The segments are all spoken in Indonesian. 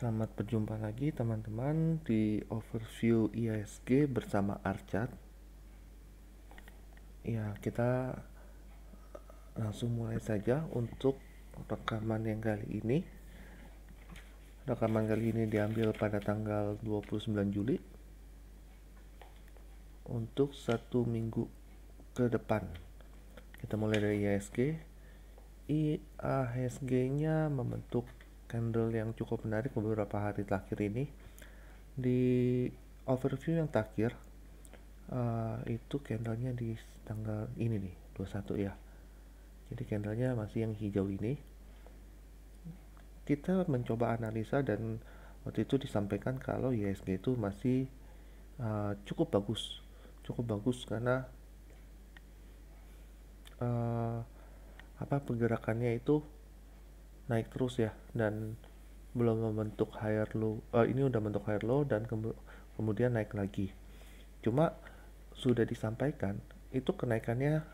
Selamat berjumpa lagi teman-teman di overview IISG bersama Archat. Ya, kita langsung mulai saja untuk rekaman yang kali ini. Rekaman kali ini diambil pada tanggal 29 Juli untuk 1 minggu ke depan. Kita mulai dari IISG. IISG-nya membentuk candle yang cukup menarik beberapa hari terakhir ini. Di overview yang terakhir itu candlenya di tanggal ini nih, 21 ya. Jadi candlenya masih yang hijau ini. Kita mencoba analisa dan waktu itu disampaikan kalau IISG itu masih cukup bagus karena pergerakannya itu naik terus ya, dan belum membentuk higher low. Ini udah bentuk higher low dan kemudian naik lagi. Cuma sudah disampaikan itu kenaikannya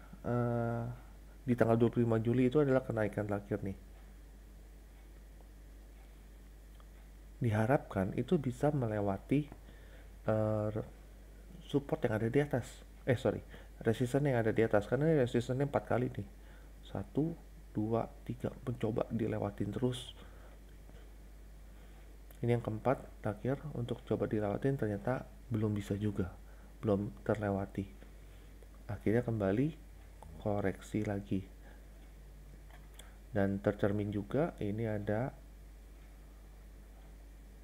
di tanggal 25 Juli itu adalah kenaikan terakhir nih. Diharapkan itu bisa melewati support yang ada di atas. Resisten yang ada di atas, karena resistennya 4 kali nih. 1, 2, 3 mencoba dilewatin terus. Ini yang keempat terakhir untuk coba dilewatin, ternyata belum bisa juga, belum terlewati. Akhirnya kembali koreksi lagi. Dan tercermin juga ini ada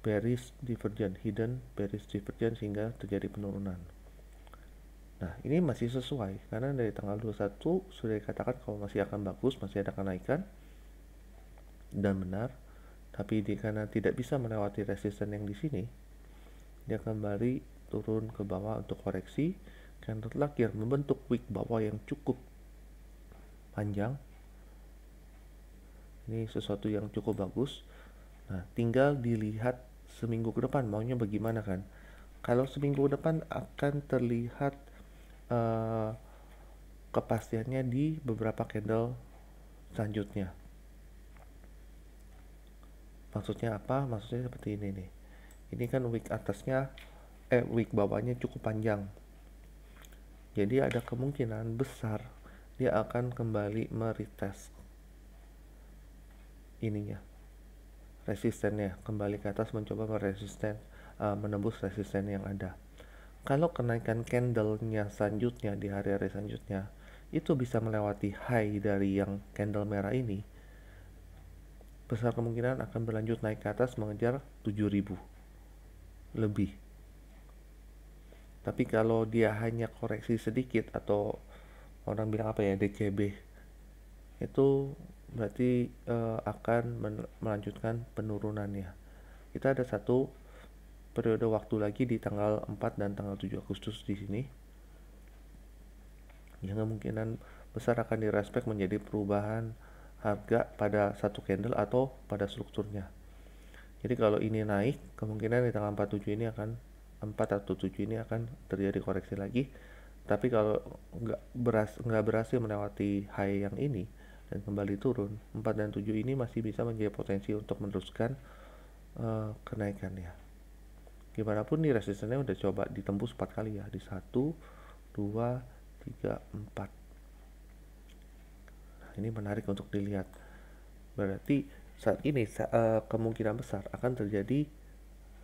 bearish divergence, hidden bearish divergence, sehingga terjadi penurunan. Nah, ini masih sesuai karena dari tanggal 21 sudah dikatakan kalau masih akan bagus, masih ada kenaikan, dan benar. Tapi karena tidak bisa melewati resisten yang di sini, dia kembali turun ke bawah untuk koreksi. Candle terakhir membentuk wick bawah yang cukup panjang. Ini sesuatu yang cukup bagus. Nah, tinggal dilihat seminggu ke depan maunya bagaimana kan. Kalau seminggu ke depan akan terlihat kepastiannya di beberapa candle selanjutnya. Maksudnya apa? Maksudnya seperti ini nih. Ini kan wick atasnya, wick bawahnya cukup panjang. Jadi ada kemungkinan besar dia akan kembali meretest ininya, resistennya, kembali ke atas mencoba menembus resisten yang ada. Kalau kenaikan candlenya selanjutnya di hari-hari selanjutnya itu bisa melewati high dari yang candle merah ini, besar kemungkinan akan berlanjut naik ke atas mengejar 7.000 lebih. Tapi kalau dia hanya koreksi sedikit atau orang bilang DCB, itu berarti akan melanjutkan penurunannya. Kita ada satu periode waktu lagi di tanggal 4 dan tanggal 7 Agustus di sini, yang kemungkinan besar akan direspek menjadi perubahan harga pada satu candle atau pada strukturnya. Jadi kalau ini naik, kemungkinan di tanggal 47 ini akan 4 atau 7 ini akan terjadi koreksi lagi. Tapi kalau nggak berhasil melewati high yang ini dan kembali turun, 4 dan 7 ini masih bisa menjadi potensi untuk meneruskan kenaikannya. Gimana pun nih resistennya udah coba ditembus 4 kali ya, di 1, 2, 3, 4. Nah, ini menarik untuk dilihat. Berarti saat ini kemungkinan besar akan terjadi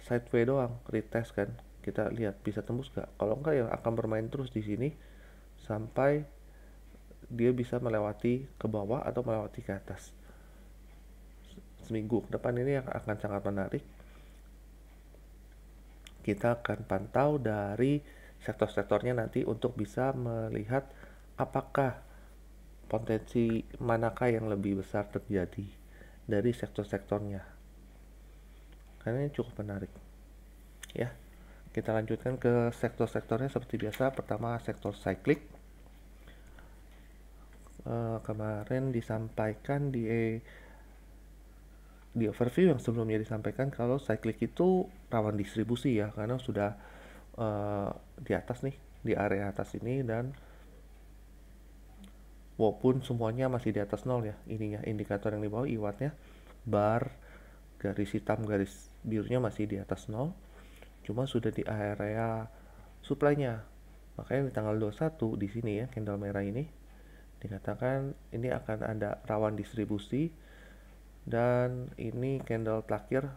sideway doang, retest kan. Kita lihat bisa tembus gak. Kalau enggak ya akan bermain terus di sini sampai dia bisa melewati ke bawah atau melewati ke atas. Seminggu ke depan ini akan sangat menarik. Kita akan pantau dari sektor-sektornya nanti untuk bisa melihat apakah potensi manakah yang lebih besar terjadi dari sektor-sektornya. Karena ini cukup menarik. Ya, kita lanjutkan ke sektor-sektornya seperti biasa. Pertama, sektor cyclic. Kemarin disampaikan di overview yang sebelumnya disampaikan kalau cyclic itu rawan distribusi ya, karena sudah di atas nih, di area atas ini, dan walaupun semuanya masih di atas nol ya, ininya indikator yang di bawah iwatnya bar, garis hitam, garis birunya masih di atas 0, cuma sudah di area supply-nya. Makanya di tanggal 21 di sini ya, candle merah ini dikatakan ini akan ada rawan distribusi, dan ini candle terakhir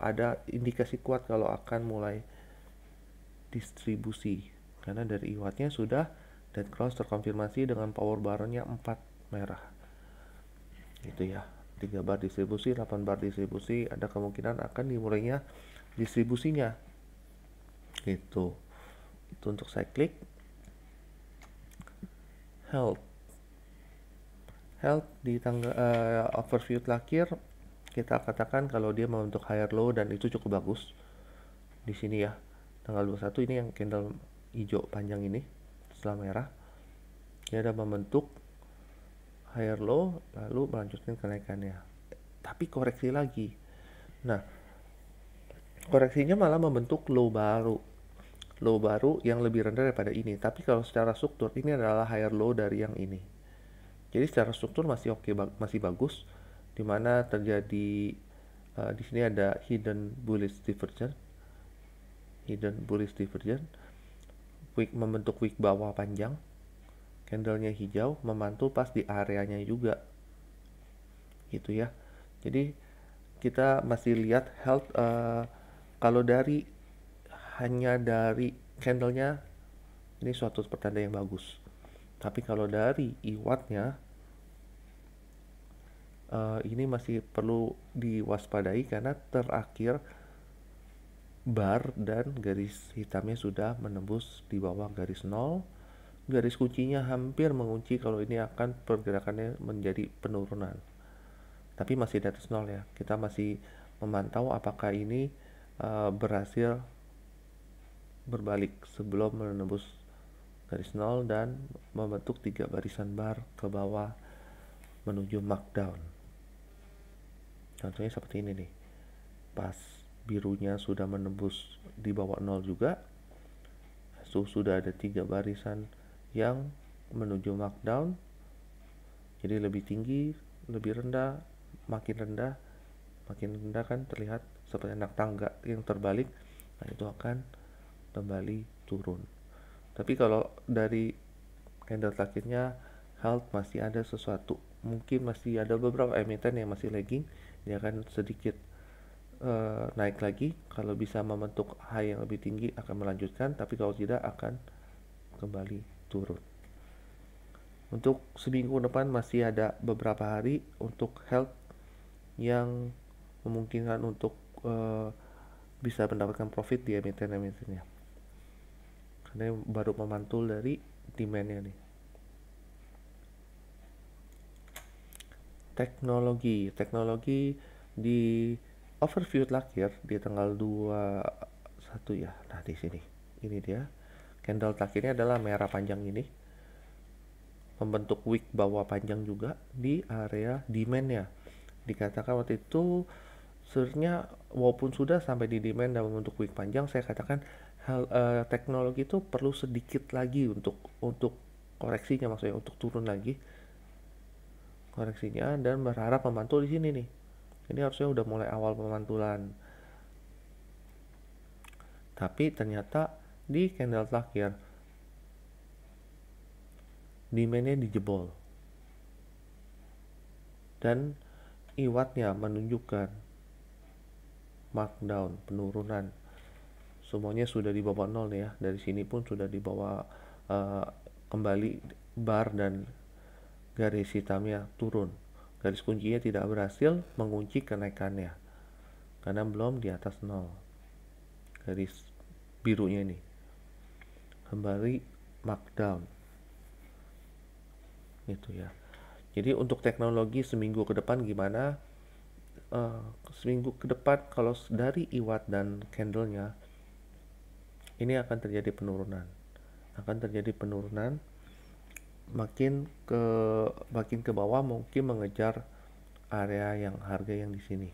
ada indikasi kuat kalau akan mulai distribusi karena dari iwatnya sudah dan cross terkonfirmasi dengan power barnya 4 merah gitu ya. 3 bar distribusi, 8 bar distribusi, ada kemungkinan akan dimulainya distribusinya gitu. Itu untuk cyclic. Health di tanggal overview terakhir kita katakan kalau dia membentuk higher low dan itu cukup bagus di sini ya. Tanggal 21 ini yang candle hijau panjang ini setelah merah, dia ada membentuk higher low lalu melanjutkan kenaikannya, tapi koreksi lagi. Nah, koreksinya malah membentuk low baru yang lebih rendah daripada ini, tapi kalau secara struktur ini adalah higher low dari yang ini. Jadi secara struktur masih oke, masih bagus, dimana terjadi di sini ada hidden bullish divergence, wick membentuk wick bawah panjang, candlenya hijau, memantul pas di areanya juga gitu ya. Jadi kita masih lihat health kalau dari hanya dari candlenya ini suatu pertanda yang bagus, tapi kalau dari iwatnya ini masih perlu diwaspadai karena terakhir bar dan garis hitamnya sudah menembus di bawah garis 0. Garis kuncinya hampir mengunci kalau ini akan pergerakannya menjadi penurunan, tapi masih di atas 0 ya. Kita masih memantau apakah ini berhasil berbalik sebelum menembus garis 0 dan membentuk 3 barisan bar ke bawah menuju markdown. Contohnya seperti ini nih, pas birunya sudah menembus di bawah 0 juga, sudah ada 3 barisan yang menuju markdown, jadi lebih tinggi, lebih rendah, makin rendah kan terlihat seperti anak tangga yang terbalik. Nah, itu akan kembali turun. Tapi kalau dari candle terakhirnya health masih ada sesuatu, mungkin masih ada beberapa emiten yang masih lagging, dia akan sedikit naik lagi. Kalau bisa membentuk high yang lebih tinggi akan melanjutkan, tapi kalau tidak akan kembali turun. Untuk seminggu depan masih ada beberapa hari untuk health yang memungkinkan untuk bisa mendapatkan profit di emiten-emitennya, karena baru memantul dari demandnya nih. Teknologi di overview terakhir di tanggal 21 ya. Nah, di sini ini dia candle terakhirnya adalah merah panjang ini, membentuk wick bawah panjang juga di area demandnya. Dikatakan waktu itu sebenarnya walaupun sudah sampai di demand dan membentuk wick panjang, saya katakan teknologi itu perlu sedikit lagi untuk koreksinya, maksudnya untuk turun lagi koreksinya, dan berharap memantul di sini nih. Ini harusnya udah mulai awal pemantulan, tapi ternyata di candle terakhir demandnya dijebol dan iwatnya menunjukkan markdown, penurunan. Semuanya sudah di bawah 0 ya. Dari sini pun sudah di bawah kembali bar dan garis hitamnya turun. Garis kuncinya tidak berhasil mengunci kenaikannya karena belum di atas 0. Garis birunya ini kembali markdown gitu ya. Jadi untuk teknologi seminggu ke depan gimana? Seminggu ke depan kalau dari iwat dan candlenya ini akan terjadi penurunan, makin ke bawah, mungkin mengejar area yang harga yang di sini.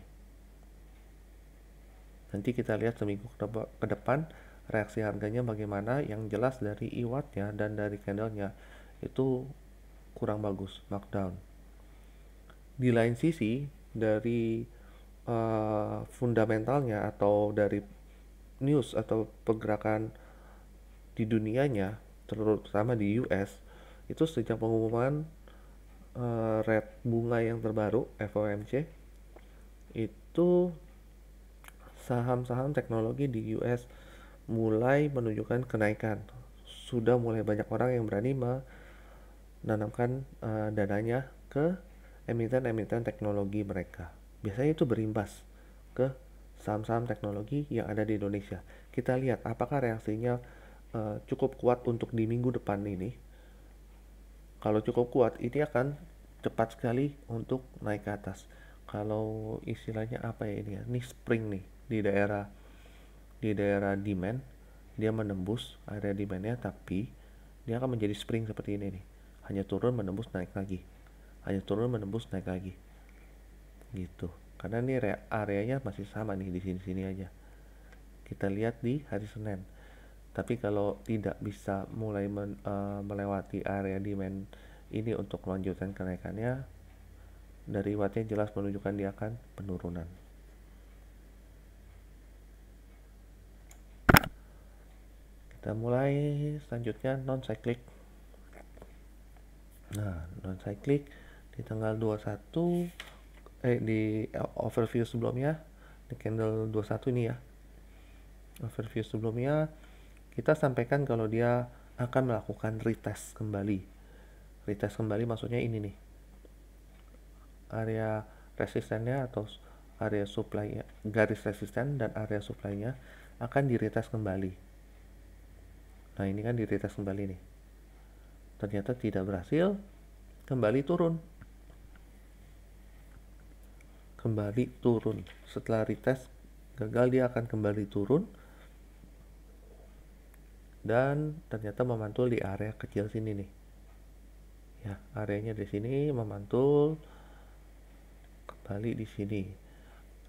Nanti kita lihat seminggu ke depan reaksi harganya bagaimana. Yang jelas dari iwatnya dan dari candlenya itu kurang bagus, markdown. Di lain sisi dari fundamentalnya atau dari news atau pergerakan di dunianya, terutama di US, itu sejak pengumuman rate bunga yang terbaru FOMC, itu saham-saham teknologi di US mulai menunjukkan kenaikan. Sudah mulai banyak orang yang berani menanamkan dananya ke emiten-emiten teknologi mereka. Biasanya itu berimbas ke saham-saham teknologi yang ada di Indonesia. Kita lihat apakah reaksinya cukup kuat untuk di minggu depan ini. Kalau cukup kuat, ini akan cepat sekali untuk naik ke atas. Kalau istilahnya apa ya ini ya? Ini spring nih di daerah demand, dia menembus area demandnya, tapi dia akan menjadi spring seperti ini nih. Hanya turun menembus naik lagi. Hanya turun menembus naik lagi. Gitu. Karena ini areanya masih sama nih di sini-sini aja. Kita lihat di hari Senin. Tapi kalau tidak bisa mulai melewati area demand ini untuk melanjutkan kenaikannya, dari wattnya jelas menunjukkan dia akan penurunan. Kita mulai selanjutnya non-cyclic. Nah, non-cyclic di tanggal 21 di overview sebelumnya, di candle 21 ini ya. Overview sebelumnya kita sampaikan kalau dia akan melakukan retest kembali. Retest kembali maksudnya ini nih. Area resistennya atau area supply, garis resisten dan area supply-nya akan diretest kembali. Nah, ini kan diretest kembali nih. Ternyata tidak berhasil, kembali turun. Kembali turun. Setelah retest gagal, dia akan kembali turun. Dan ternyata memantul di area kecil sini nih. Ya, areanya di sini memantul kembali di sini.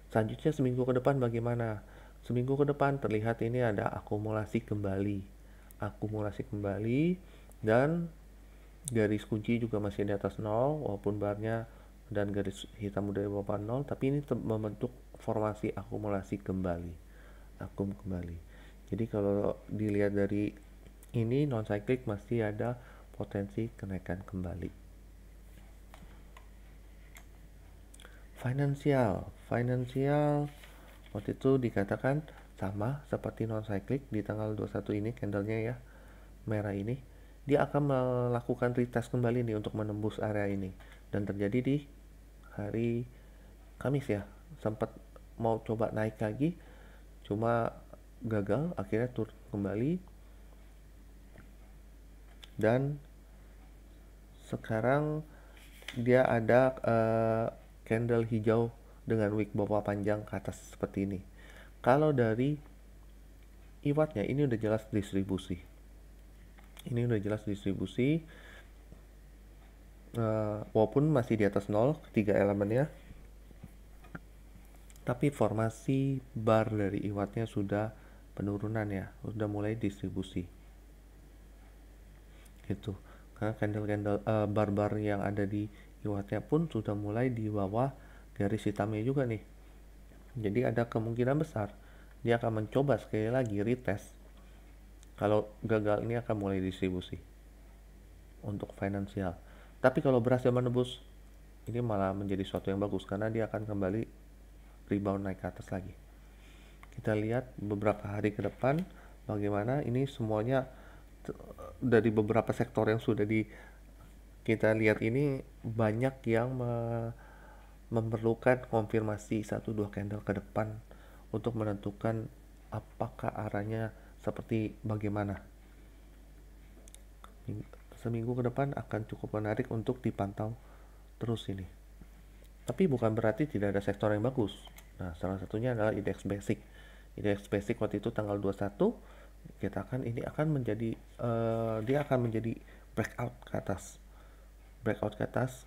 Selanjutnya seminggu ke depan bagaimana? Seminggu ke depan terlihat ini ada akumulasi kembali. Akumulasi kembali dan garis kunci juga masih di atas 0 walaupun barnya dan garis hitam udah di bawah 0, tapi ini membentuk formasi akumulasi kembali. Akum kembali. Jadi kalau dilihat dari ini non cyclic masih ada potensi kenaikan kembali. Finansial waktu itu dikatakan sama seperti non cyclic di tanggal 21 ini candlenya ya, merah ini, dia akan melakukan retest kembali nih untuk menembus area ini, dan terjadi di hari Kamis ya, sempat mau coba naik lagi cuma gagal, akhirnya turun kembali, dan sekarang dia ada candle hijau dengan wick bawah panjang ke atas seperti ini. Kalau dari iwatnya ini udah jelas distribusi. Walaupun masih di atas 0 ketiga elemennya, tapi formasi bar dari iwatnya sudah penurunan ya, sudah mulai distribusi gitu. Karena candle-candle bar-bar yang ada di iwatnya pun sudah mulai di bawah garis hitamnya juga nih. Jadi ada kemungkinan besar dia akan mencoba sekali lagi retest. Kalau gagal ini akan mulai distribusi untuk finansial. Tapi kalau berhasil menembus, ini malah menjadi suatu yang bagus karena dia akan kembali rebound naik ke atas lagi. Kita lihat beberapa hari ke depan bagaimana ini semuanya dari beberapa sektor yang sudah kita lihat ini banyak yang memerlukan konfirmasi 1-2 candle ke depan untuk menentukan apakah arahnya seperti bagaimana. Seminggu ke depan akan cukup menarik untuk dipantau terus ini. Tapi bukan berarti tidak ada sektor yang bagus. Nah, salah satunya adalah indeks basic. Indeks basic waktu itu tanggal 21 kita ini akan menjadi dia akan menjadi breakout ke atas.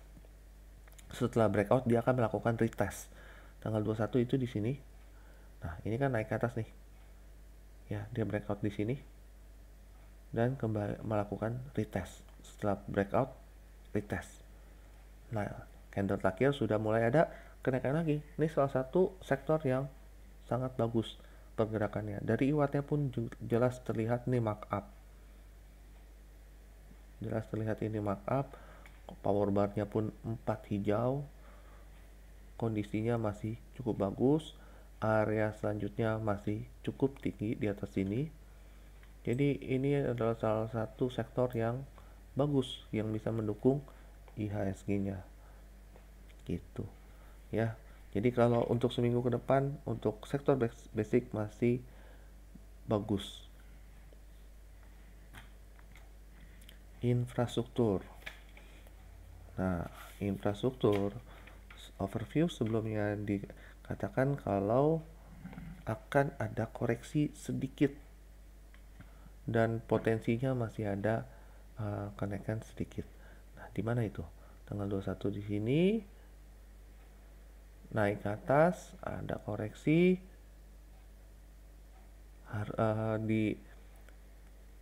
Setelah breakout dia akan melakukan retest. Tanggal 21 itu di sini. Nah, ini kan naik ke atas nih. Ya, dia breakout di sini dan kembali melakukan retest. Setelah breakout, retest. Nah, candle terakhir sudah mulai ada kenaikan lagi. Ini salah satu sektor yang sangat bagus pergerakannya. Dari IWAT-nya pun jelas terlihat ini markup. Jelas terlihat ini markup. Power bar-nya pun 4 hijau. Kondisinya masih cukup bagus. Area selanjutnya masih cukup tinggi di atas sini. Jadi ini adalah salah satu sektor yang bagus yang bisa mendukung IHSG-nya. Gitu. Ya. Jadi kalau untuk seminggu ke depan untuk sektor basic masih bagus. Infrastruktur. Nah, infrastruktur overview sebelumnya dikatakan kalau akan ada koreksi sedikit dan potensinya masih ada kenaikan sedikit. Nah, di mana itu? Tanggal 21 di sini naik ke atas, ada koreksi,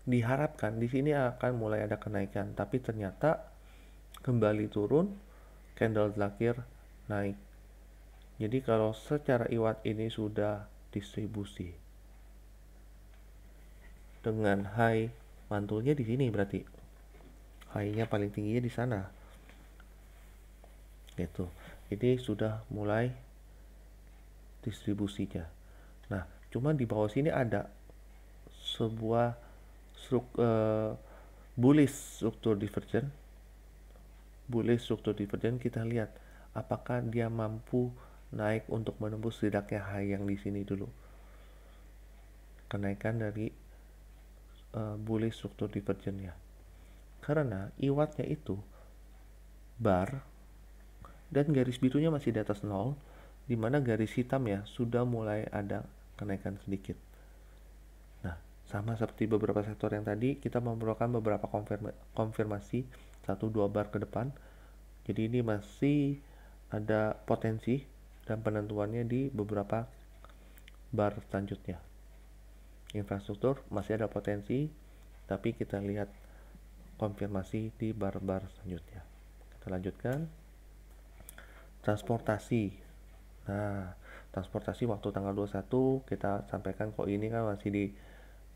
diharapkan di sini akan mulai ada kenaikan, tapi ternyata kembali turun, candle terakhir naik. Jadi kalau secara IWAT ini sudah distribusi dengan high mantulnya di sini, berarti high-nya paling tingginya di sana. Gitu. Ini sudah mulai distribusinya. Nah, cuma di bawah sini ada sebuah bullish struktur divergent. Bullish struktur divergent, kita lihat apakah dia mampu naik untuk menembus setidaknya high yang di sini dulu. Kenaikan dari bullish struktur divergentnya. Karena IWAT-nya itu bar dan garis birunya masih di atas 0, di mana garis hitam ya sudah mulai ada kenaikan sedikit. Nah, sama seperti beberapa sektor yang tadi, kita memerlukan beberapa konfirmasi 1-2 bar ke depan. Jadi ini masih ada potensi dan penentuannya di beberapa bar selanjutnya. Infrastruktur masih ada potensi, tapi kita lihat konfirmasi di bar-bar selanjutnya. Kita lanjutkan. Transportasi. Nah, transportasi waktu tanggal 21 kita sampaikan kok ini kan masih di,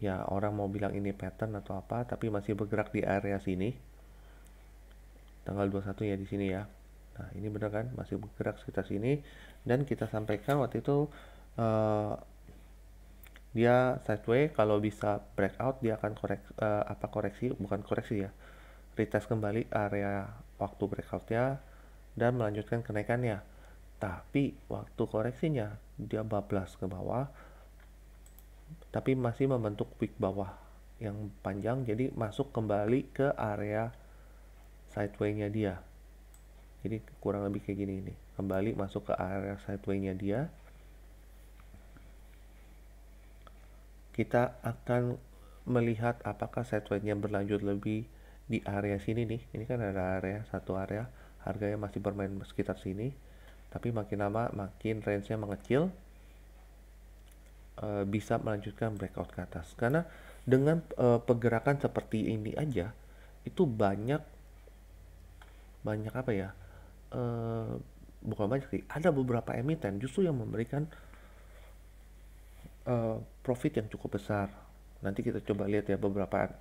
ya orang mau bilang ini pattern atau apa, tapi masih bergerak di area sini. Tanggal 21 ya di sini ya. Nah, ini benar kan, masih bergerak sekitar sini, dan kita sampaikan waktu itu dia sideways, kalau bisa breakout dia akan retest kembali area waktu breakoutnya dan melanjutkan kenaikannya. Tapi waktu koreksinya dia bablas ke bawah, tapi masih membentuk wick bawah yang panjang, jadi masuk kembali ke area sideway-nya dia. Jadi kurang lebih kayak gini ini, kembali masuk ke area sideway-nya dia. Kita akan melihat apakah sideway-nya berlanjut lebih di area sini nih. Ini kan ada satu area, harganya masih bermain sekitar sini, tapi makin lama makin range-nya mengecil, bisa melanjutkan breakout ke atas. Karena dengan pergerakan seperti ini aja itu banyak apa ya, bukan banyak sih, ada beberapa emiten justru yang memberikan profit yang cukup besar. Nanti kita coba lihat ya, beberapa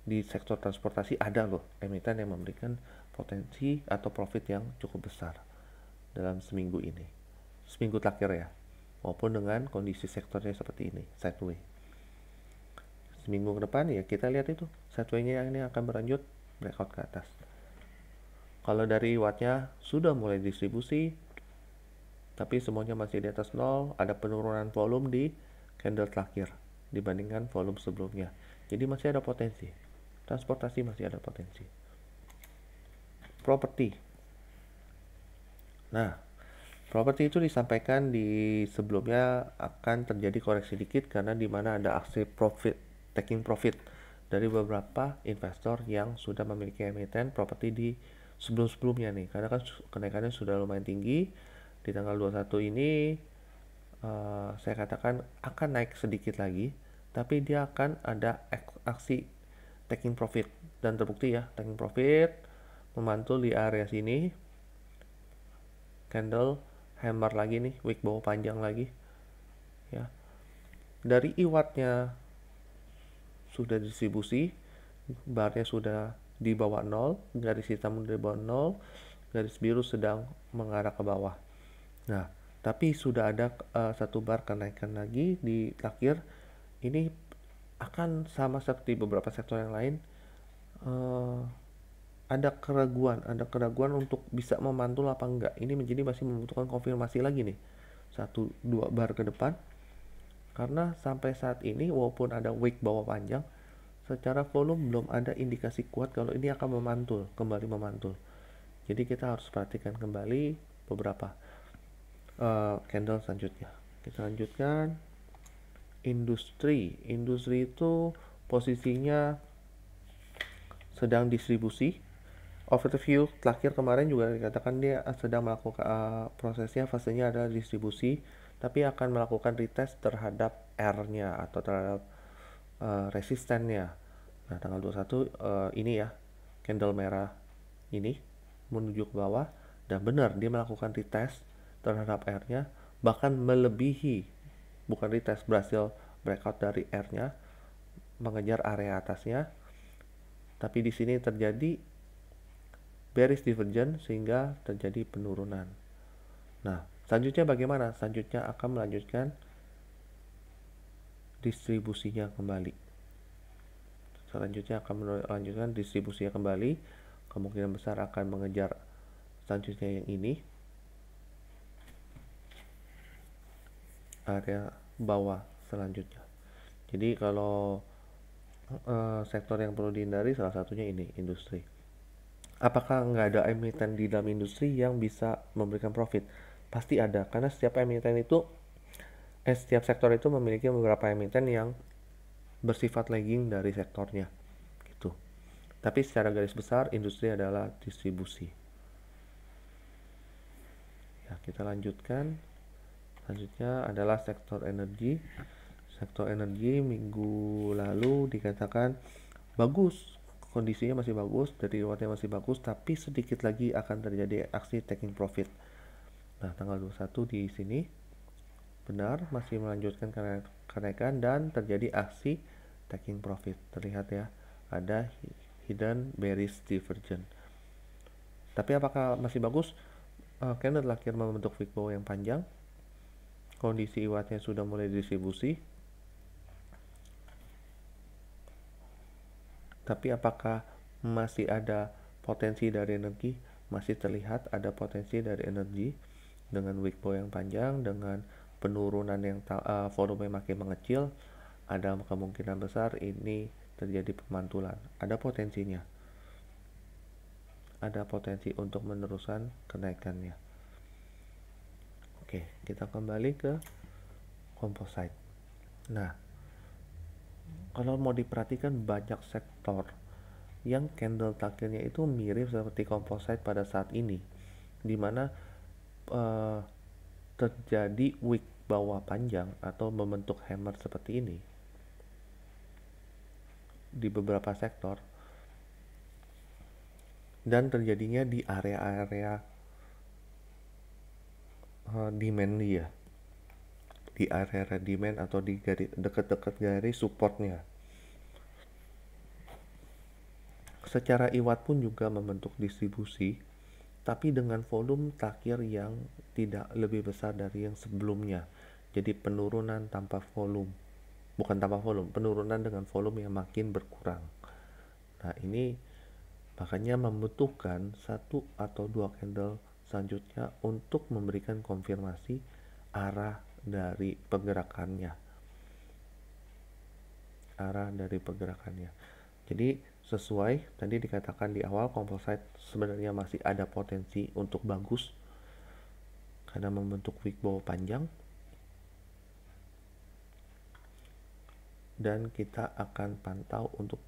di sektor transportasi ada loh emiten yang memberikan potensi atau profit yang cukup besar dalam seminggu ini, seminggu terakhir ya, maupun dengan kondisi sektornya seperti ini, sideways. Seminggu ke depan ya kita lihat itu sideway-nya yang ini akan berlanjut breakout ke atas. Kalau dari wattnya sudah mulai distribusi, tapi semuanya masih di atas 0, ada penurunan volume di candle terakhir dibandingkan volume sebelumnya. Jadi masih ada potensi. Transportasi masih ada potensi. Properti. Nah, properti itu disampaikan di sebelumnya akan terjadi koreksi dikit karena di mana ada aksi taking profit dari beberapa investor yang sudah memiliki emiten properti di sebelum-sebelumnya nih. Karena kan kenaikannya sudah lumayan tinggi. Di tanggal 21 ini saya katakan akan naik sedikit lagi, tapi dia akan ada aksi taking profit, dan terbukti ya taking profit memantul di area sini, candle hammer lagi nih, wick bawah panjang lagi ya. Dari iwatnya sudah distribusi, barnya sudah di bawah 0, garis hitam di bawah 0, garis biru sedang mengarah ke bawah. Nah, tapi sudah ada satu bar kenaikan lagi di akhir. Ini akan sama seperti beberapa sektor yang lain, eh, ada keraguan untuk bisa memantul apa enggak. Ini masih membutuhkan konfirmasi lagi nih, 1-2 bar ke depan, karena sampai saat ini walaupun ada wick bawah panjang, secara volume belum ada indikasi kuat kalau ini akan kembali memantul. Jadi kita harus perhatikan kembali beberapa candle selanjutnya. Kita lanjutkan industri. Industri itu posisinya sedang distribusi. Overview terakhir kemarin juga dikatakan dia sedang melakukan prosesnya, fasenya adalah distribusi, tapi akan melakukan retest terhadap R-nya atau terhadap resistennya. Nah, tanggal 21 ini ya, candle merah ini menuju ke bawah, dan benar dia melakukan retest terhadap R-nya, bahkan melebihi, bukan retest, berhasil breakout dari R-nya, mengejar area atasnya. Tapi di sini terjadi bearish divergence sehingga terjadi penurunan. Nah, selanjutnya bagaimana? Selanjutnya akan melanjutkan distribusinya kembali. Selanjutnya akan melanjutkan distribusinya kembali. Kemungkinan besar akan mengejar selanjutnya yang ini, area bawah selanjutnya. Jadi kalau sektor yang perlu dihindari salah satunya ini, industri. Apakah nggak ada emiten di dalam industri yang bisa memberikan profit? Pasti ada, karena setiap sektor itu memiliki beberapa emiten yang bersifat lagging dari sektornya gitu. Tapi secara garis besar industri adalah distribusi. Ya, kita lanjutkan. Selanjutnya adalah sektor energi. Sektor energi minggu lalu dikatakan bagus, kondisinya masih bagus, dari luarnya masih bagus, tapi sedikit lagi akan terjadi aksi taking profit. Nah, tanggal 21 di sini benar masih melanjutkan kenaikan dan terjadi aksi taking profit. Terlihat ya, ada hidden bearish divergence. Tapi apakah masih bagus? Candle terakhir membentuk wick bawah yang panjang. Kondisi iwatnya sudah mulai distribusi. Tapi apakah masih ada potensi dari energi? Masih terlihat ada potensi dari energi dengan wick bawah yang panjang, dengan penurunan yang volume makin mengecil. Ada kemungkinan besar ini terjadi pemantulan. Ada potensinya. Ada potensi untuk meneruskan kenaikannya. Oke, kita kembali ke composite. Nah, kalau mau diperhatikan banyak sektor yang candle terakhirnya itu mirip seperti composite pada saat ini, dimana terjadi wick bawah panjang atau membentuk hammer seperti ini di beberapa sektor, dan terjadinya di area-area demand dia, di area demand atau di dekat-dekat garis supportnya. Secara iwat pun juga membentuk distribusi, tapi dengan volume terakhir yang tidak lebih besar dari yang sebelumnya. Jadi penurunan tanpa volume, bukan tanpa volume, penurunan dengan volume yang makin berkurang. Nah, ini makanya membutuhkan 1 atau 2 candle selanjutnya untuk memberikan konfirmasi arah dari pergerakannya. Jadi sesuai tadi dikatakan di awal, composite sebenarnya masih ada potensi untuk bagus karena membentuk wick bawah panjang, dan kita akan pantau untuk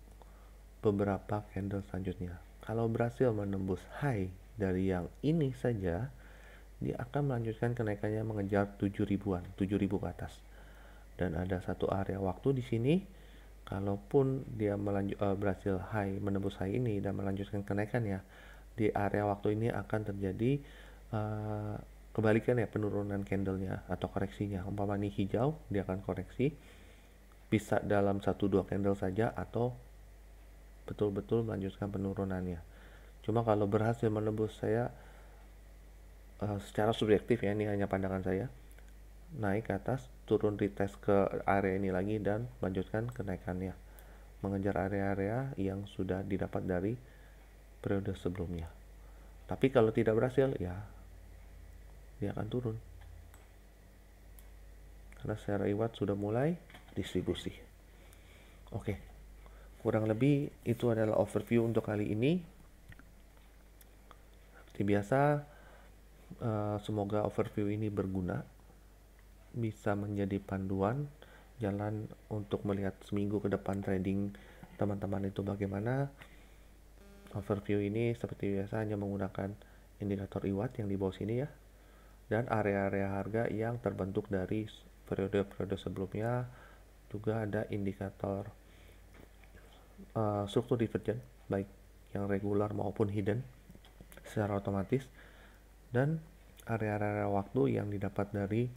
beberapa candle selanjutnya. Kalau berhasil menembus high dari yang ini saja, dia akan melanjutkan kenaikannya mengejar 7.000-an, 7.000 ke atas. Dan ada satu area waktu di sini, kalaupun dia berhasil menembus high ini dan melanjutkan kenaikannya, di area waktu ini akan terjadi kebalikan ya penurunan candlenya atau koreksinya. Umpama ini hijau, dia akan koreksi, bisa dalam 1-2 candle saja atau betul-betul melanjutkan penurunannya. Cuma kalau berhasil menembus, saya secara subjektif ya, ini hanya pandangan saya, naik ke atas, turun retest ke area ini lagi dan lanjutkan kenaikannya, mengejar area-area yang sudah didapat dari periode sebelumnya. Tapi kalau tidak berhasil, ya dia akan turun karena secara iwat sudah mulai distribusi. Oke, kurang lebih itu adalah overview untuk kali ini. Seperti biasa, semoga overview ini berguna, bisa menjadi panduan jalan untuk melihat seminggu ke depan trading teman-teman itu bagaimana. Overview ini seperti biasa hanya menggunakan indikator IWAT yang di bawah sini ya, dan area-area harga yang terbentuk dari periode-periode sebelumnya. Juga ada indikator struktur divergen baik yang regular maupun hidden secara otomatis, dan area-area waktu yang didapat dari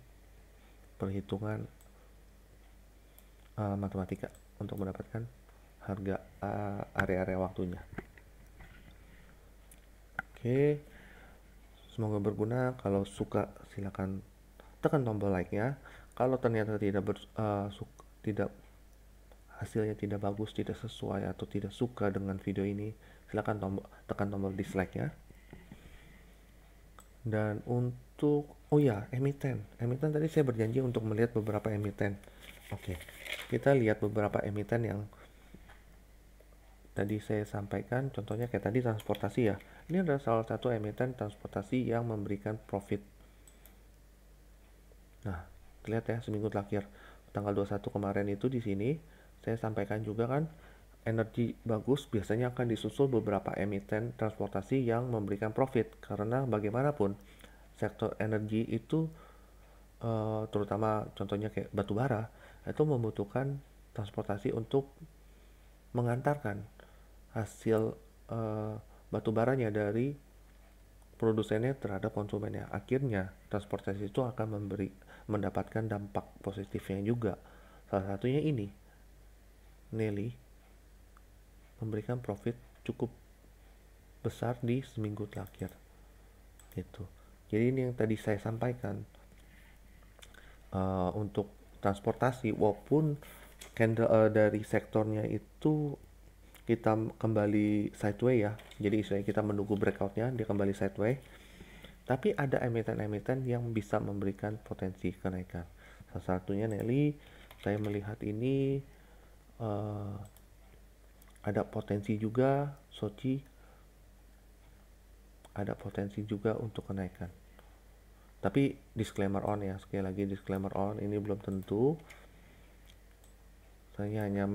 perhitungan matematika untuk mendapatkan harga area-area waktunya. Oke, semoga berguna. Kalau suka silakan tekan tombol like-nya. Kalau ternyata tidak hasilnya tidak bagus, tidak sesuai atau tidak suka dengan video ini, silakan tekan tombol dislike-nya. Dan untuk emiten tadi saya berjanji untuk melihat beberapa emiten. Oke, kita lihat beberapa emiten yang tadi saya sampaikan. Contohnya kayak tadi transportasi ya, ini adalah salah satu emiten transportasi yang memberikan profit. Nah, lihat ya, seminggu terakhir tanggal 21 kemarin itu di sini saya sampaikan juga kan, energi bagus biasanya akan disusul beberapa emiten transportasi yang memberikan profit, karena bagaimanapun sektor energi itu terutama contohnya kayak batu bara itu membutuhkan transportasi untuk mengantarkan hasil batu baranya dari produsennya terhadap konsumennya. Akhirnya transportasi itu akan mendapatkan dampak positifnya juga. Salah satunya ini, Nelly memberikan profit cukup besar di seminggu terakhir gitu. Jadi ini yang tadi saya sampaikan, untuk transportasi walaupun candle dari sektornya itu kita kembali sideway ya, jadi istilahnya kita menunggu breakoutnya dia kembali sideway, tapi ada emiten-emiten yang bisa memberikan potensi kenaikan. Salah satunya Nelly, saya melihat ini ada potensi juga. Soci ada potensi juga untuk kenaikan, tapi disclaimer on ya, sekali lagi disclaimer on, ini belum tentu. Saya hanya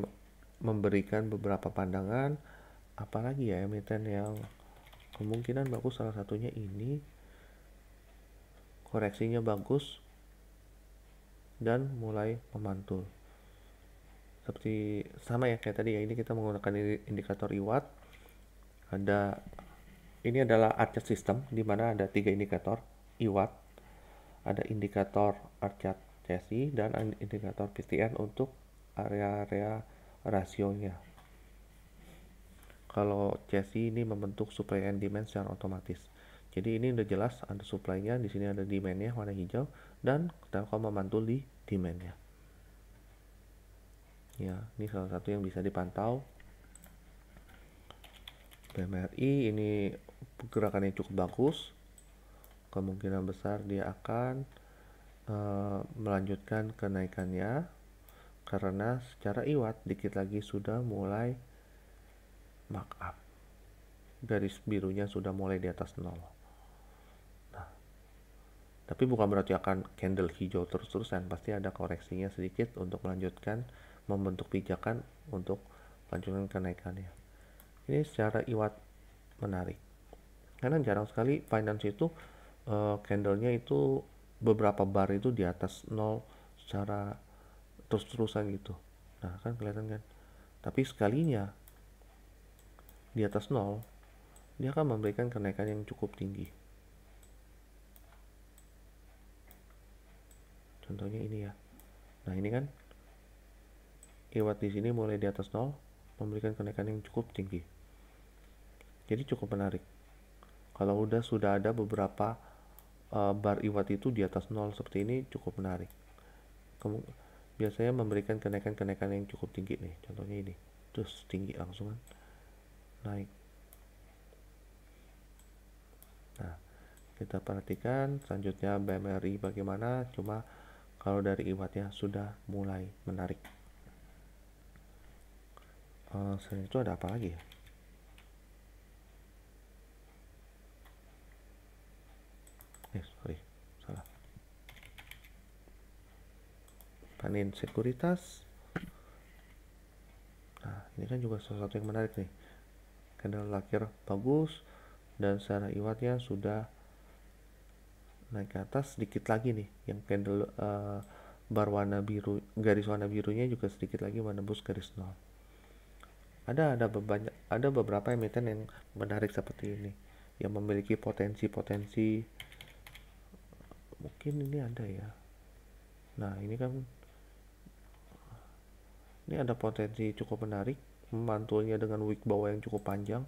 memberikan beberapa pandangan. Apalagi ya emiten yang kemungkinan bagus, salah satunya ini koreksinya bagus dan mulai memantul. Seperti sama ya kayak tadi ya, ini kita menggunakan indikator IWAT. Ini adalah Archat system di mana ada 3 indikator IWAT, ada indikator Archat CSI dan indikator PTN untuk area-area rasionya. Kalau CSI ini membentuk supply and demand secara otomatis. Jadi ini udah jelas ada supply-nya, di sini ada demand-nya warna hijau, dan Telkom memantul di demand-nya. Ya, ini salah satu yang bisa dipantau. BMRI ini gerakannya cukup bagus. Kemungkinan besar dia akan melanjutkan kenaikannya karena secara IWAT dikit lagi sudah mulai markup, garis birunya sudah mulai di atas 0. Nah, tapi bukan berarti akan candle hijau terus-terusan, pasti ada koreksinya sedikit untuk melanjutkan membentuk pijakan untuk lanjutkan kenaikannya. Ini secara IWAT menarik karena jarang sekali finance itu candlenya itu beberapa bar itu di atas 0 secara terus-terusan gitu. Nah kan kelihatan kan, tapi sekalinya di atas 0 dia akan memberikan kenaikan yang cukup tinggi. contohnya ini ya. Nah ini kan IWAT di sini mulai di atas 0 memberikan kenaikan yang cukup tinggi, jadi cukup menarik. Kalau sudah ada beberapa bar IWAT itu di atas 0 seperti ini, cukup menarik. Biasanya memberikan kenaikan-kenaikan yang cukup tinggi nih, contohnya ini terus tinggi langsung kan naik. Nah kita perhatikan selanjutnya BMRI bagaimana, cuma kalau dari IWAT-nya sudah mulai menarik. Selain itu ada apa lagi ya? Sorry, salah. Panin Sekuritas. Nah ini kan juga sesuatu yang menarik nih, candle lakir bagus dan secara IWAT-nya sudah naik ke atas sedikit lagi nih, yang candle bar warna biru, garis warna birunya juga sedikit lagi menembus garis 0. Ada beberapa emiten yang menarik seperti ini, yang memiliki potensi mungkin ini ada ya. Nah ini kan ini ada potensi cukup menarik, memantulnya dengan wick bawah yang cukup panjang,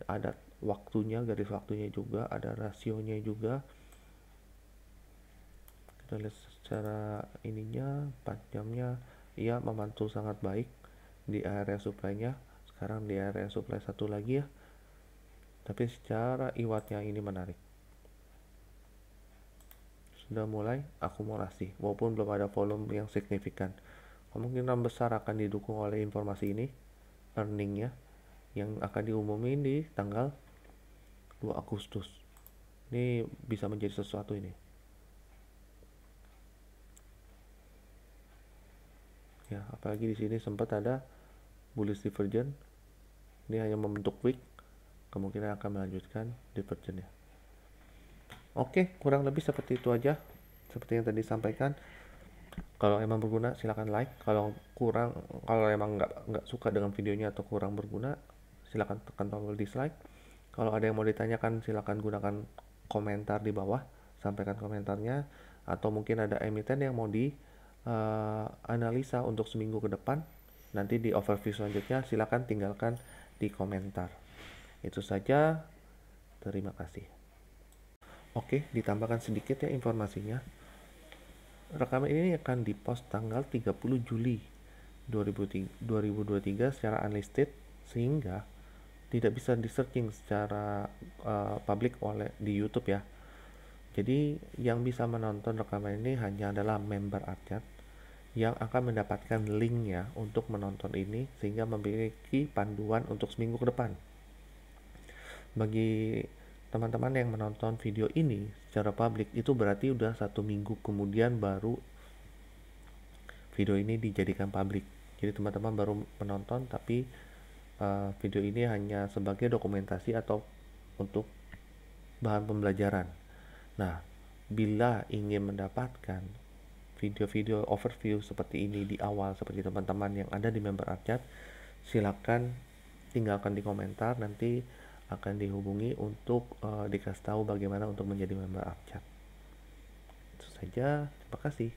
ada waktunya, garis waktunya juga, ada rasionya juga. Kita lihat secara ininya 4 jamnya, ia memantul sangat baik di area supply-nya. Sekarang di area supply satu lagi ya, tapi secara IWAT-nya ini menarik, sudah mulai akumulasi walaupun belum ada volume yang signifikan. Kemungkinan besar akan didukung oleh informasi ini, earningnya yang akan diumumin di tanggal 2 Agustus. Ini bisa menjadi sesuatu ini ya, apalagi di sini sempat ada bullish divergence. Ini hanya membentuk wick, kemungkinan akan melanjutkan divergence ya. Oke, kurang lebih seperti itu aja, seperti yang tadi disampaikan. Kalau emang berguna silahkan like, kalau emang nggak suka dengan videonya atau kurang berguna silahkan tekan tombol dislike. Kalau ada yang mau ditanyakan silahkan gunakan komentar di bawah, sampaikan komentarnya. Atau mungkin ada emiten yang mau di analisa untuk seminggu ke depan, nanti di overview selanjutnya silahkan tinggalkan di komentar. Itu saja, terima kasih. Oke, ditambahkan sedikit ya informasinya. Rekaman ini akan dipost tanggal 30 Juli 2023 secara unlisted, sehingga tidak bisa di searching secara publik di YouTube ya. Jadi yang bisa menonton rekaman ini hanya adalah member Archat yang akan mendapatkan linknya untuk menonton ini, sehingga memiliki panduan untuk seminggu ke depan. Bagi teman-teman yang menonton video ini secara publik, itu berarti udah 1 minggu kemudian baru video ini dijadikan publik. Jadi teman-teman baru menonton, tapi video ini hanya sebagai dokumentasi atau untuk bahan pembelajaran. Nah, bila ingin mendapatkan video-video overview seperti ini di awal, seperti teman-teman yang ada di member Archat, silakan tinggalkan di komentar, nanti akan dihubungi untuk dikasih tahu bagaimana untuk menjadi member Archat. Itu saja, terima kasih.